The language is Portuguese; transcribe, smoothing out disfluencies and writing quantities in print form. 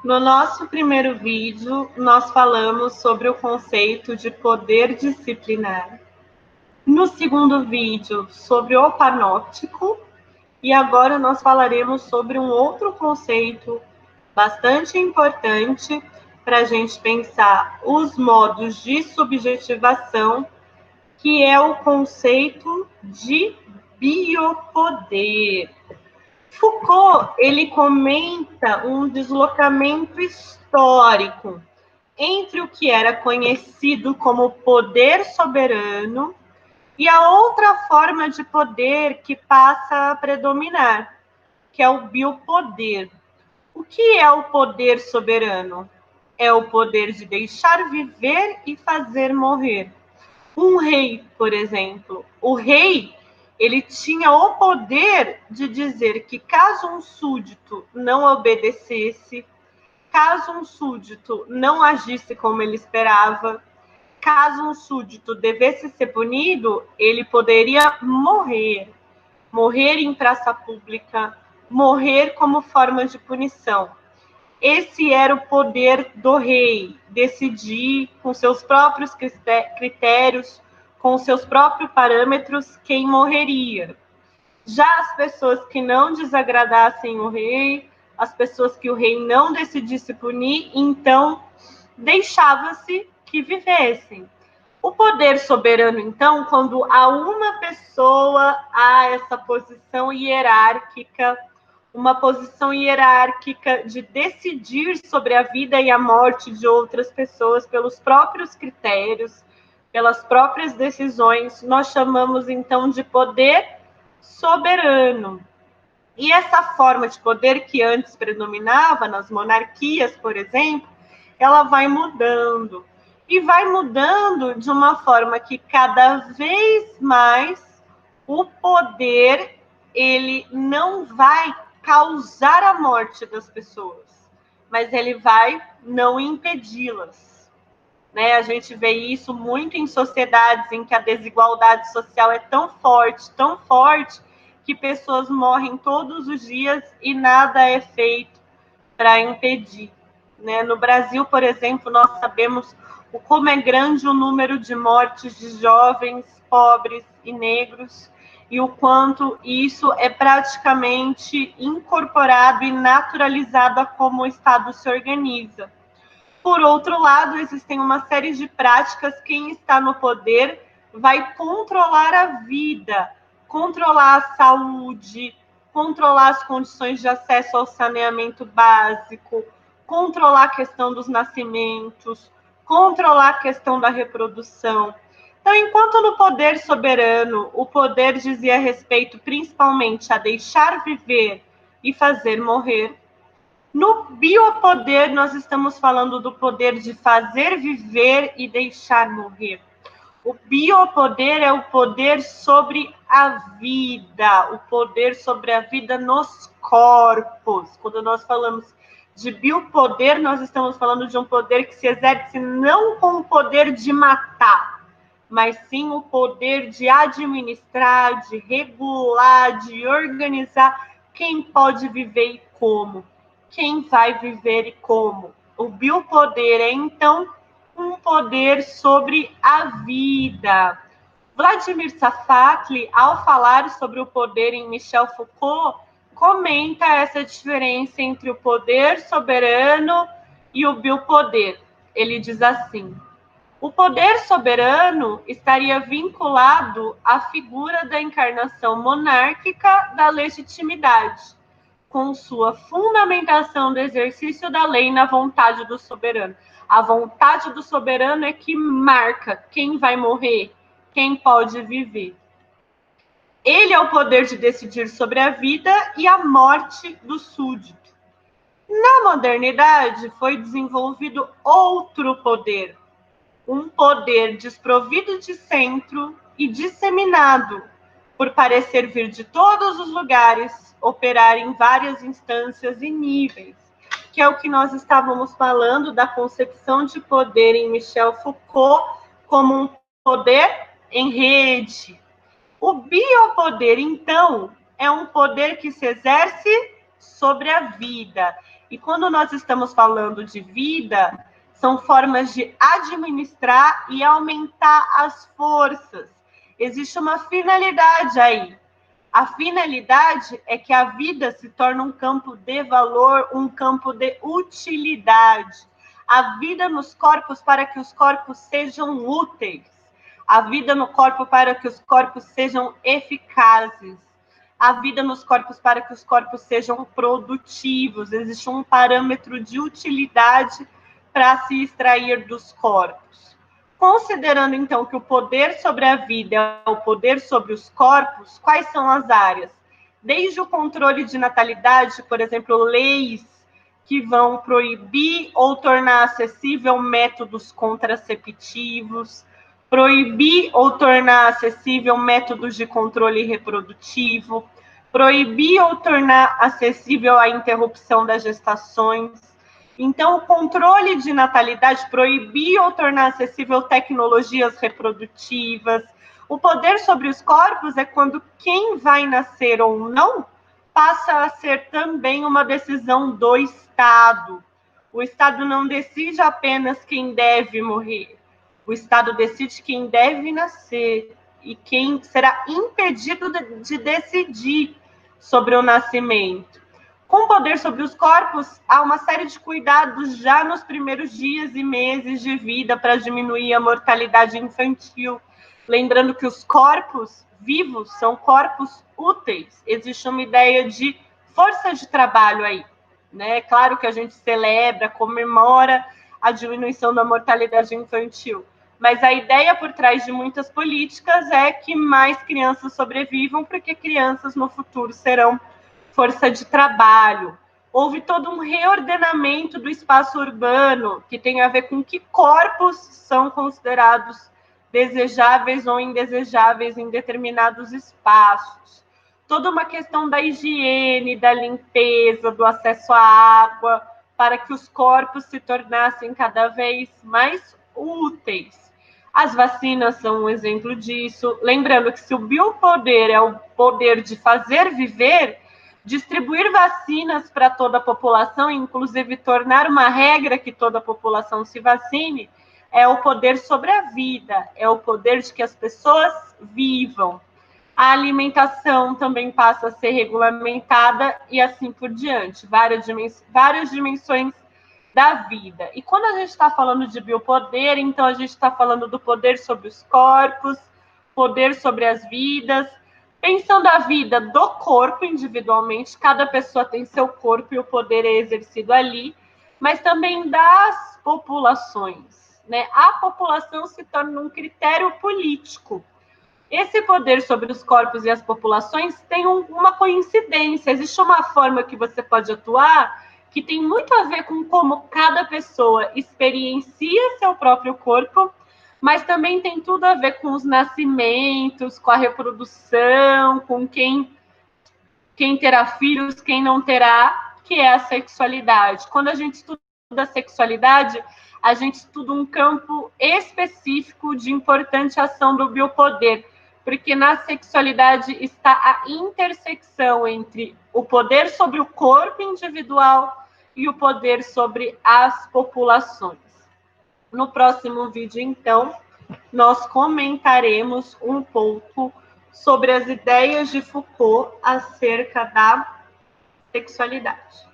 No nosso primeiro vídeo, nós falamos sobre o conceito de poder disciplinar. No segundo vídeo, sobre o panóptico. E agora nós falaremos sobre um outro conceito bastante importante para a gente pensar os modos de subjetivação, que é o conceito de biopoder. Foucault, ele comenta um deslocamento histórico entre o que era conhecido como poder soberano e a outra forma de poder que passa a predominar, que é o biopoder. O que é o poder soberano? É o poder de deixar viver e fazer morrer. Um rei, por exemplo, o rei, ele tinha o poder de dizer que caso um súdito não obedecesse, caso um súdito não agisse como ele esperava, caso um súdito devesse ser punido, ele poderia morrer. Morrer em praça pública, morrer como forma de punição. Esse era o poder do rei, decidir com seus próprios critérios, com seus próprios parâmetros, quem morreria. Já as pessoas que não desagradassem o rei, as pessoas que o rei não decidisse punir, então deixava-se que vivessem. O poder soberano, então, quando a uma pessoa há essa posição hierárquica, uma posição hierárquica de decidir sobre a vida e a morte de outras pessoas pelos próprios critérios, pelas próprias decisões, nós chamamos então de poder soberano. E essa forma de poder que antes predominava nas monarquias, por exemplo, ela vai mudando. E vai mudando de uma forma que cada vez mais o poder ele não vai causar a morte das pessoas, mas ele vai não impedi-las. Né? A gente vê isso muito em sociedades em que a desigualdade social é tão forte, que pessoas morrem todos os dias e nada é feito para impedir. Né? No Brasil, por exemplo, nós sabemos como é grande o número de mortes de jovens, pobres e negros, e o quanto isso é praticamente incorporado e naturalizado a como o Estado se organiza. Por outro lado, existem uma série de práticas, quem está no poder vai controlar a vida, controlar a saúde, controlar as condições de acesso ao saneamento básico, controlar a questão dos nascimentos, controlar a questão da reprodução. Então, enquanto no poder soberano, o poder dizia respeito principalmente a deixar viver e fazer morrer, no biopoder, nós estamos falando do poder de fazer viver e deixar morrer. O biopoder é o poder sobre a vida, o poder sobre a vida nos corpos. Quando nós falamos de biopoder, nós estamos falando de um poder que se exerce não com o poder de matar, mas sim o poder de administrar, de regular, de organizar quem pode viver e como. Quem vai viver e como. O biopoder é, então, um poder sobre a vida. Vladimir Safatli, ao falar sobre o poder em Michel Foucault, comenta essa diferença entre o poder soberano e o biopoder. Ele diz assim: o poder soberano estaria vinculado à figura da encarnação monárquica da legitimidade, com sua fundamentação do exercício da lei na vontade do soberano. A vontade do soberano é que marca quem vai morrer, quem pode viver. Ele é o poder de decidir sobre a vida e a morte do súdito. Na modernidade, foi desenvolvido outro poder, um poder desprovido de centro e disseminado, por parecer vir de todos os lugares, operar em várias instâncias e níveis, que é o que nós estávamos falando da concepção de poder em Michel Foucault como um poder em rede. O biopoder, então, é um poder que se exerce sobre a vida. E quando nós estamos falando de vida, são formas de administrar e aumentar as forças. Existe uma finalidade aí. A finalidade é que a vida se torne um campo de valor, um campo de utilidade. A vida nos corpos para que os corpos sejam úteis. A vida no corpo para que os corpos sejam eficazes. A vida nos corpos para que os corpos sejam produtivos. Existe um parâmetro de utilidade para se extrair dos corpos. Considerando, então, que o poder sobre a vida é o poder sobre os corpos, quais são as áreas? Desde o controle de natalidade, por exemplo, leis que vão proibir ou tornar acessível métodos contraceptivos, proibir ou tornar acessível métodos de controle reprodutivo, proibir ou tornar acessível a interrupção das gestações. Então, o controle de natalidade, proibir ou tornar acessível tecnologias reprodutivas. O poder sobre os corpos é quando quem vai nascer ou não passa a ser também uma decisão do Estado. O Estado não decide apenas quem deve morrer. O Estado decide quem deve nascer e quem será impedido de decidir sobre o nascimento. Com poder sobre os corpos, há uma série de cuidados já nos primeiros dias e meses de vida para diminuir a mortalidade infantil. Lembrando que os corpos vivos são corpos úteis. Existe uma ideia de força de trabalho aí, né? Claro que a gente celebra, comemora a diminuição da mortalidade infantil, mas a ideia por trás de muitas políticas é que mais crianças sobrevivam, porque crianças no futuro serão força de trabalho. Houve todo um reordenamento do espaço urbano, que tem a ver com que corpos são considerados desejáveis ou indesejáveis em determinados espaços. Toda uma questão da higiene, da limpeza, do acesso à água, para que os corpos se tornassem cada vez mais úteis. As vacinas são um exemplo disso. Lembrando que se o biopoder é o poder de fazer viver, distribuir vacinas para toda a população, inclusive tornar uma regra que toda a população se vacine, é o poder sobre a vida, é o poder de que as pessoas vivam. A alimentação também passa a ser regulamentada e assim por diante, várias dimensões da vida. E quando a gente está falando de biopoder, então a gente está falando do poder sobre os corpos, poder sobre as vidas, pensando a vida do corpo individualmente, cada pessoa tem seu corpo e o poder é exercido ali, mas também das populações, né? A população se torna um critério político. Esse poder sobre os corpos e as populações tem uma coincidência, existe uma forma que você pode atuar que tem muito a ver com como cada pessoa experiencia seu próprio corpo, mas também tem tudo a ver com os nascimentos, com a reprodução, com quem terá filhos, quem não terá, que é a sexualidade. Quando a gente estuda a sexualidade, a gente estuda um campo específico de importante ação do biopoder, porque na sexualidade está a intersecção entre o poder sobre o corpo individual e o poder sobre as populações. No próximo vídeo, então, nós comentaremos um pouco sobre as ideias de Foucault acerca da sexualidade.